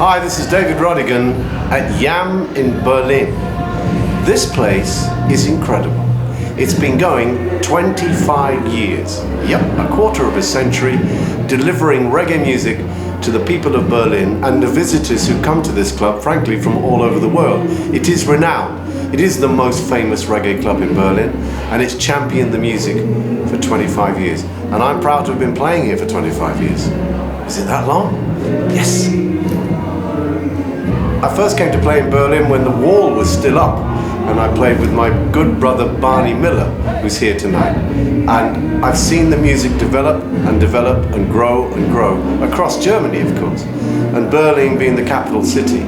Hi, this is David Rodigan at YAAM in Berlin. This place is incredible. It's been going 25 years, a quarter of a century, delivering reggae music to the people of Berlin and the visitors who come to this club, frankly, from all over the world. It is renowned. It is the most famous reggae club in Berlin, and it's championed the music for 25 years. And I'm proud to have been playing here for 25 years. Is it that long? Yes. I first came to play in Berlin when the wall was still up, and I played with my good brother Barney Miller, who's here tonight. And I've seen the music develop and develop and grow across Germany, of course. And Berlin, being the capital city,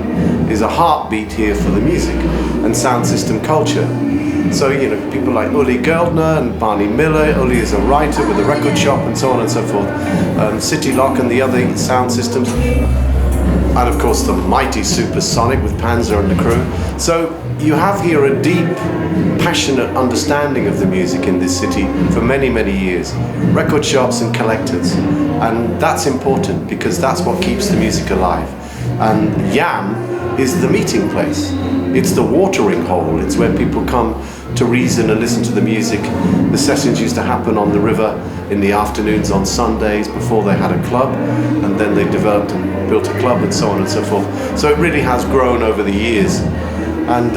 is a heartbeat here for the music and sound system culture. So, people like Uli Geldner and Barney Miller. Uli is a writer with a record shop and so on and so forth. City Lock and the other sound systems. And of course the mighty Supersonic with Panzer and the crew. So you have here a deep, passionate understanding of the music in this city for many, many years. Record shops and collectors. And that's important because that's what keeps the music alive. And YAAM is the meeting place. It's the watering hole. It's where people come to reason and listen to the music. The sessions used to happen on the river in the afternoons on Sundays before they had a club, and then they developed and built a club and so on and so forth. So it really has grown over the years. And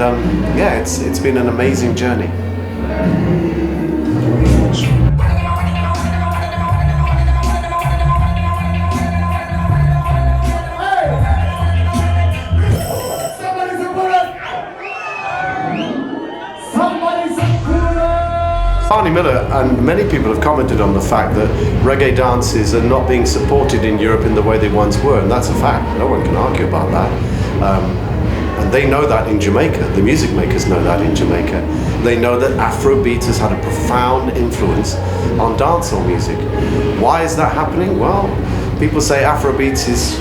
it's been an amazing journey. Barney Miller and many people have commented on the fact that reggae dances are not being supported in Europe in the way they once were, and that's a fact. No one can argue about that. And they know that in Jamaica. The music makers know that in Jamaica. They know that Afrobeat has had a profound influence on dancehall music. Why is that happening? Well, people say Afrobeat is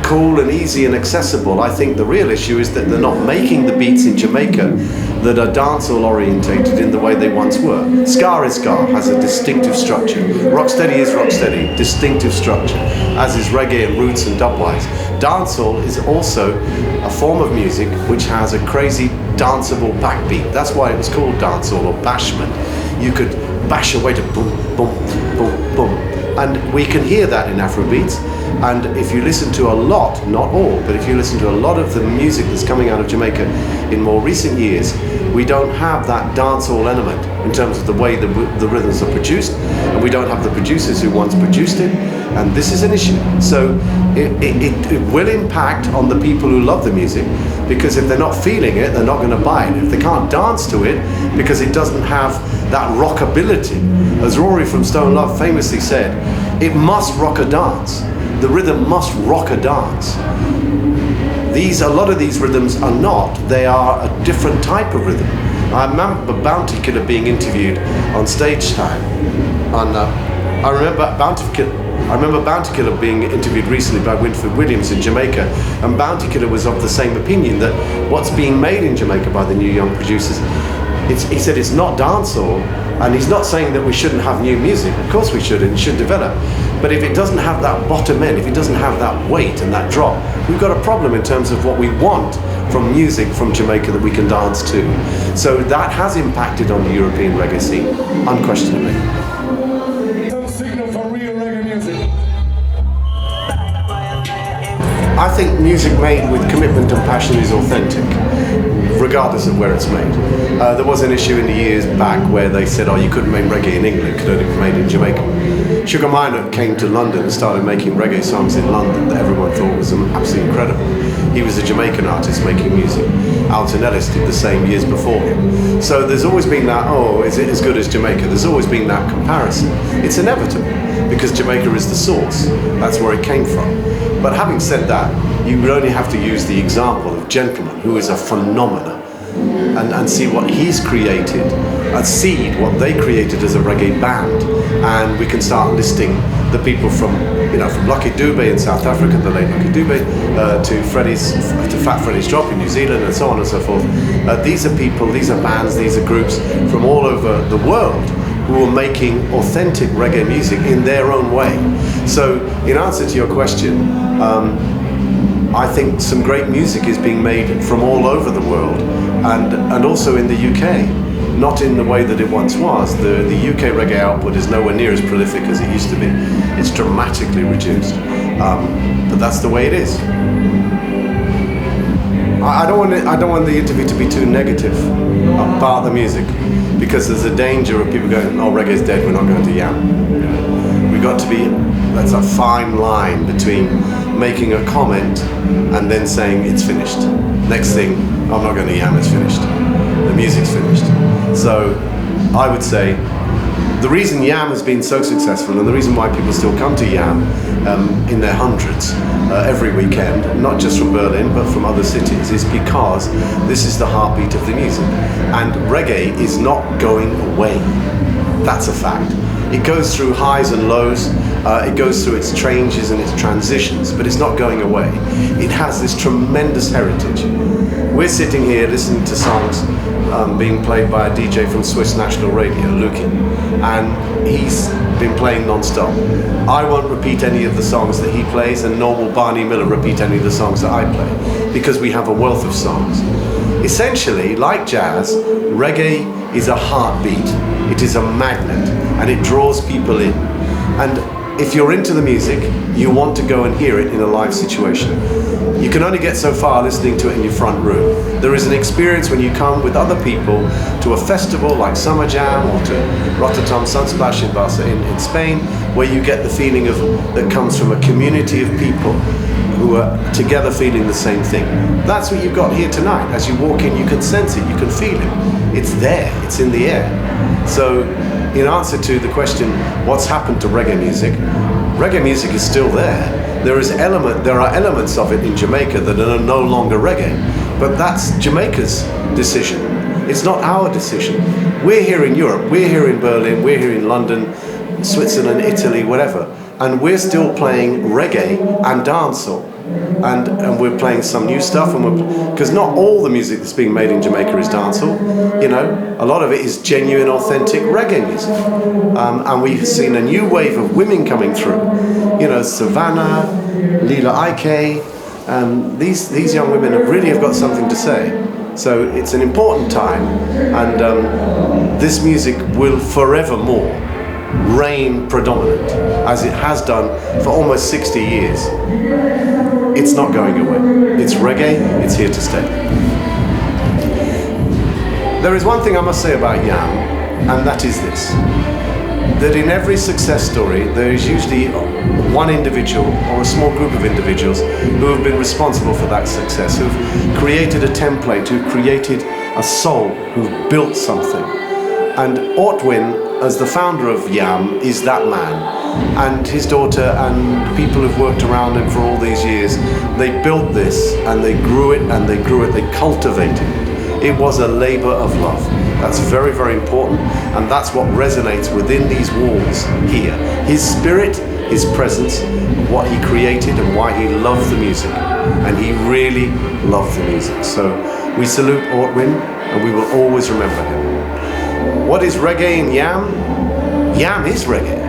cool and easy and accessible. I think the real issue is that they're not making the beats in Jamaica that are dancehall orientated in the way they once were. Ska is ska, has a distinctive structure. Rocksteady is rocksteady, distinctive structure, as is reggae and roots and dubwise. Dancehall is also a form of music which has a crazy danceable backbeat. That's why it was called dancehall or bashment. You could bash away to boom, boom, boom, boom. And we can hear that in Afrobeats. And if you listen to a lot, not all, but if you listen to a lot of the music that's coming out of Jamaica in more recent years, we don't have that dancehall element in terms of the way the rhythms are produced, and we don't have the producers who once produced it, and this is an issue. So it will impact on the people who love the music, because if they're not feeling it, they're not going to buy it. If they can't dance to it, because it doesn't have that rockability, as Rory from Stone Love famously said, it must rock a dance. The rhythm must rock a dance. A lot of these rhythms are not. They are a different type of rhythm. I remember Bounty Killer being interviewed on Stage Time. I remember Bounty Killer being interviewed recently by Winford Williams in Jamaica, and Bounty Killer was of the same opinion that what's being made in Jamaica by the new young producers, he said it's not dancehall, and he's not saying that we shouldn't have new music. Of course we should, and it should develop. But if it doesn't have that bottom end, if it doesn't have that weight and that drop, we've got a problem in terms of what we want from music from Jamaica that we can dance to. So that has impacted on the European reggae scene, unquestionably. Some signal for real reggae music. I think music made with commitment and passion is authentic, regardless of where it's made. There was an issue in the years back where they said, you couldn't make reggae in England, it could only be made in Jamaica. Sugar Minor came to London and started making reggae songs in London that everyone thought was absolutely incredible. He was a Jamaican artist making music. Alton Ellis did the same years before him. So there's always been that, is it as good as Jamaica? There's always been that comparison. It's inevitable, because Jamaica is the source. That's where it came from. But having said that, you would only have to use the example of Gentleman, who is a phenomenon, and see what he's created, and see what they created as a reggae band. And we can start listing the people from Lucky Dube in South Africa, the late Lucky Dube, to Fat Freddy's Drop in New Zealand, and so on and so forth. These are people, these are bands, these are groups from all over the world who are making authentic reggae music in their own way. So, in answer to your question, I think some great music is being made from all over the world, and also in the UK. Not in the way that it once was. The UK reggae output is nowhere near as prolific as it used to be. It's dramatically reduced, but that's the way it is. I don't want the interview to be too negative about the music, because there's a danger of people going, "Oh, reggae's dead. We're not going to YAAM." We've got to be. That's a fine line between making a comment and then saying it's finished. Next thing, I'm not going to YAAM. It's finished. The music's finished. So I would say the reason YAAM has been so successful, and the reason why people still come to YAAM in their hundreds every weekend, not just from Berlin but from other cities, is because this is the heartbeat of the music. And reggae is not going away. That's a fact. It goes through highs and lows, it goes through its changes and its transitions, but it's not going away. It has this tremendous heritage. We're sitting here listening to songs being played by a DJ from Swiss National Radio, Luki, and he's been playing non-stop. I won't repeat any of the songs that he plays, and nor will Barney Miller repeat any of the songs that I play, because we have a wealth of songs. Essentially, like jazz, reggae is a heartbeat. It is a magnet, and it draws people in. And if you're into the music, you want to go and hear it in a live situation. You can only get so far listening to it in your front room. There is an experience when you come with other people to a festival like Summer Jam or to Rotterdam Sunsplash in Spain, where you get the feeling that comes from a community of people who are together feeling the same thing. That's what you've got here tonight. As you walk in, you can sense it, you can feel it. It's there, it's in the air. So, in answer to the question, what's happened to reggae music? Reggae music is still there. There are elements of it in Jamaica that are no longer reggae, but that's Jamaica's decision. It's not our decision. We're here in Europe, we're here in Berlin, we're here in London, Switzerland, Italy, whatever, and we're still playing reggae and dancehall. And we're playing some new stuff, because not all the music that's being made in Jamaica is dancehall. You know, a lot of it is genuine, authentic reggae music. And we've seen a new wave of women coming through. You know, Savannah, Lila Ike, these young women really have got something to say. So it's an important time, and this music will forevermore reign predominant, as it has done for almost 60 years. It's not going away. It's reggae, it's here to stay. There is one thing I must say about YAAM, and that is this: that in every success story there is usually one individual or a small group of individuals who have been responsible for that success, who've created a template, who've created a soul, who've built something. And Ortwin, as the founder of YAAM, is that man. And his daughter and people who've worked around him for all these years, they built this and they grew it and they grew it, they cultivated it. It was a labor of love. That's very, very important, and that's what resonates within these walls here. His spirit, his presence, what he created and why he loved the music. And he really loved the music. So we salute Ortwin, and we will always remember him. What is reggae in YAAM? YAAM is reggae.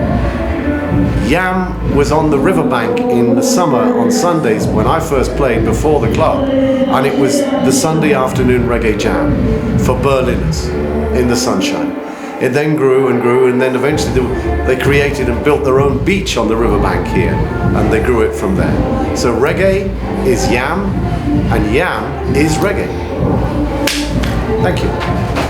YAAM was on the riverbank in the summer on Sundays when I first played before the club, and it was the Sunday afternoon reggae jam for Berliners in the sunshine. It then grew and grew, and then eventually they created and built their own beach on the riverbank here, and they grew it from there. So reggae is YAAM, and YAAM is reggae. Thank you.